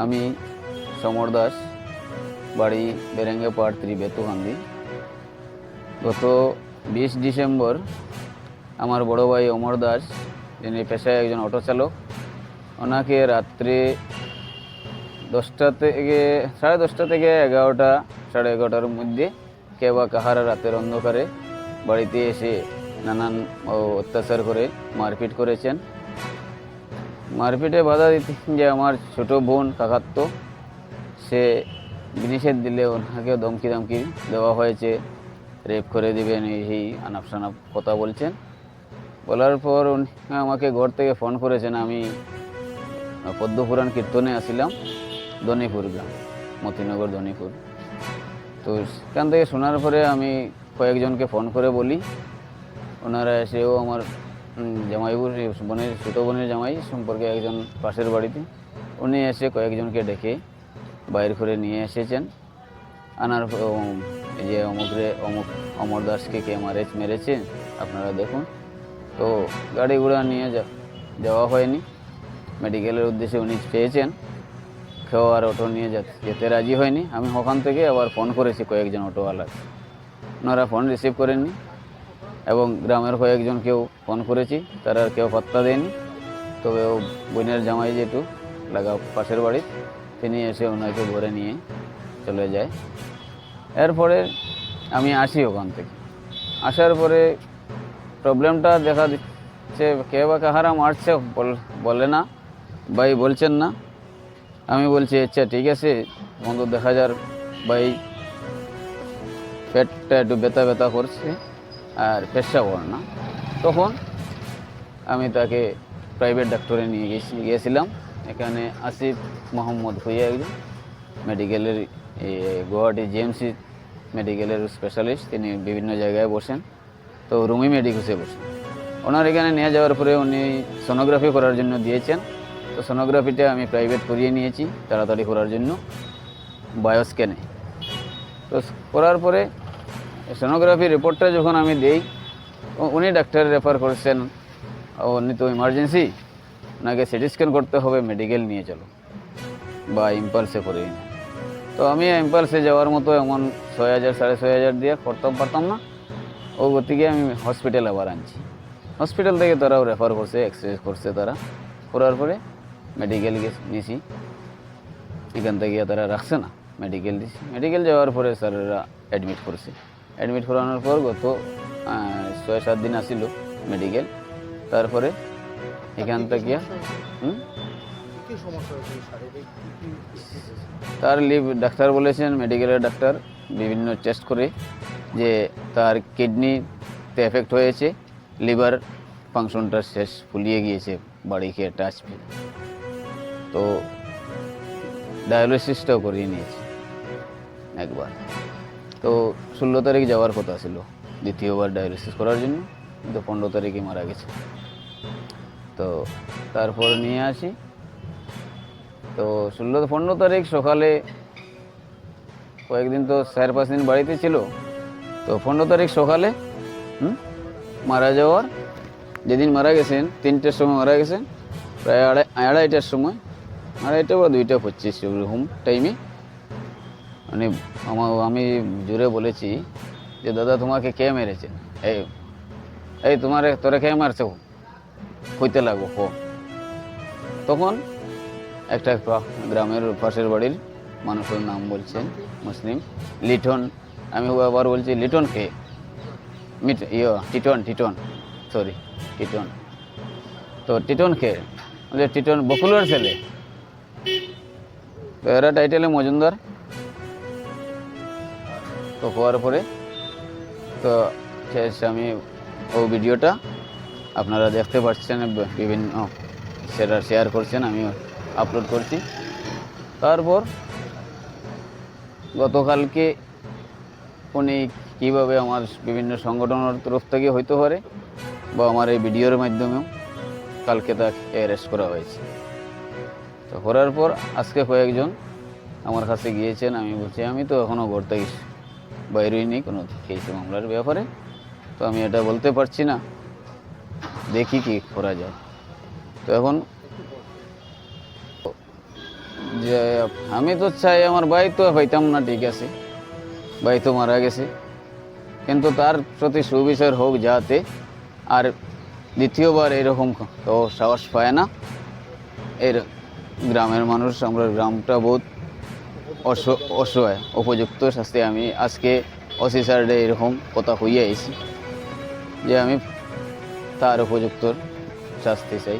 আমি সমর দাস, বাড়ি বেরেঙ্গেপাড় ত্রিবেতুকান্দি। গত 20 ডিসেম্বর আমার বড় ভাই অমর দাস, যিনি পেশায় একজন অটো চালক, ওনাকে রাত্রে 10টা থেকে 10:30 থেকে 11টা, 11:30টার মধ্যে কে বা কাহারা রাতের অন্ধকারে বাড়িতে এসে নানান অত্যাচার করে মারপিট করেছেন। মারপিটে বাধা দিতে যে আমার ছোট বোন কাকাত্তো, সে নিষেধ দিলে ওনাকে ধমকি দেওয়া হয়েছে, রেপ করে দিবেন, এই আনাপ সানাপ কথা বলছেন। বলার পর উনি আমাকে ঘর থেকে ফোন করেছেন। আমি পদ্মপুরাণ কীর্তনে আসিলাম, ধনীপুর গ্রাম, মতিনগর ধনীপুর। তো সেখান থেকে শোনার পরে আমি কয়েকজনকে ফোন করে বলি, ওনারা এসেও আমার জামাইবুর বোনের ছোটো বোনের জামাই সম্পর্কে একজন পাশের বাড়িতে, উনি এসে কয়েকজনকে ডেকে বাইর করে নিয়ে এসেছেন। আনার এই যে অমুক অমর দাসকে কে মেরেছে আপনারা দেখুন। তো গাড়ি ঘোড়া নিয়ে যাওয়া হয়নি, মেডিকেলের উদ্দেশ্যে উনি চেয়েছেন, কেউ আর অটো নিয়ে যেতে রাজি হয়নি। আমি ওখান থেকে আবার ফোন করেছি কয়েকজন অটোওয়ালাকে, ওনারা ফোন রিসিভ করেননি। এবং গ্রামের কয়েকজনকেও ফোন করেছি, তারা আর কেউ পাত্তা দেয়নি। তবে ও বোনের জামাই যেটু লাগা পাশের বাড়ি, তিনি এসে ওনাকে ধরে নিয়ে চলে যায়। এরপরে আমি আসি ওখান থেকে। আসার পরে প্রবলেমটা দেখা দিচ্ছে, কে বা কাহারা মারছে বলে না, ভাই বলছেন না। আমি বলছি আচ্ছা ঠিক আছে, আমাদের দেখা যার ভাই পেটটা একটু ব্যথা করছে আর পেশাব না। তখন আমি তাকে প্রাইভেট ডাক্তারে নিয়ে গিয়েছিলাম। এখানে আসিফ মোহাম্মদ হইয়া একজন মেডিকেলের, গুয়াহাটি জিএমসি মেডিকেলের স্পেশালিস্ট, তিনি বিভিন্ন জায়গায় বসেন। তো রুমি মেডিকোসে বসেন। ওনার এখানে নিয়ে যাওয়ার পরে উনি সোনোগ্রাফি করার জন্য দিয়েছেন। তো সোনোগ্রাফিটা আমি প্রাইভেট করিয়ে নিয়েছি তাড়াতাড়ি করার জন্য, বায়োস্ক্যানে। তো করার পরে সোনোগ্রাফি রিপোর্টটা যখন আমি দিই, উনি ডাক্তার রেফার করেছেন, উনি তো ইমার্জেন্সি, ওনাকে সিটি স্ক্যান করতে হবে, মেডিকেল নিয়ে চলো বা ইম্পালসে করে। তো আমি ইম্পালসে যাওয়ার মতো এমন 6,000 6,500 দিয়ে করতে পারতাম না। ও গতিকে আমি হসপিটাল আবার আনছি। হসপিটাল থেকে তারাও রেফার করছে, এক্সরে করছে, তারা করার পরে মেডিকেল নিয়েছি। এখান থেকে তারা রাখছে না, মেডিকেল দিয়েছি। মেডিকেল যাওয়ার পরে স্যারেরা অ্যাডমিট করছে। অ্যাডমিট করানোর পর গত 6-7 দিন আসিল মেডিকেল। তারপরে এখান থেকে তার লিভ ডাক্তার বলেছেন, মেডিকেলের ডাক্তার বিভিন্ন টেস্ট করে যে তার কিডনিতে এফেক্ট হয়েছে, লিভার ফাংশনটা শেষ, ফুলিয়ে গিয়েছে বাড়ি খেয়ে টাচ ফিল। তো ডায়ালিসিসটাও করিয়ে নিয়েছে একবার। তো 16 তারিখ যাওয়ার কথা ছিল দ্বিতীয়বার ডায়ালিসিস করার জন্য, কিন্তু 15 তারিখে মারা গেছে। তো তারপর নিয়ে আসি। তো 15 তারিখ সকালে, কয়েকদিন তো 4-5 দিন বাড়িতে ছিল। তো 15 তারিখ সকালে মারা যাওয়ার, যেদিন মারা গেছেন 3টের সময় মারা গেছেন, প্রায় 2:30টার সময়, 2:30 বা 2:25 এরকম টাইমে। মানে আমি জোরে বলেছি যে দাদা তোমাকে কে মেরেছে, এই তোরা কে মারছে, কইতে লাগবো হো। তখন একটা গ্রামের পাশের বাড়ির মানুষের নাম বলছেন, মুসলিম, লিটন। আমি আবার বলছি লিটন কে, টিটন, সরি টিটন। তো টিটন কে, টিটন বকুলের ছেলে। তো এরা টাইটেলে মজুমদার। তো হওয়ার পরে তো আমি ও ভিডিওটা আপনারা দেখতে পাচ্ছেন, বিভিন্ন শেয়ার করছেন, আমি আপলোড করছি। তারপর গতকালকে উনি কীভাবে আমার বিভিন্ন সংগঠনের তরফ থেকে হইতে পারে বা আমার এই ভিডিওর মাধ্যমেও কালকে তাকে অ্যারেস্ট করা হয়েছে। তো করার পর আজকে কয়েকজন আমার কাছে গিয়েছেন। আমি বলছি আমি তো এখনও ঘর থেকে বাইরেই নেই কোনো কেস মামলার ব্যাপারে, তো আমি এটা বলতে পারছি না, দেখি কি করা যায়। তো এখন যে আমি তো চাই আমার ভাই তো পাইতাম না, ঠিক আছে, ভাই তো মারা গেছে, কিন্তু তার প্রতি সুবিচার হোক যাতে আর দ্বিতীয়বার এরকম তো সাহস পায় না। এর গ্রামের মানুষ, আমরা গ্রামটা বহুত অসহায়, উপযুক্ত শাস্তি। আমি আজকে ওসি স্যারডে এরকম কথা হইয়ে আইছি যে আমি তার উপযুক্ত শাস্তি চাই।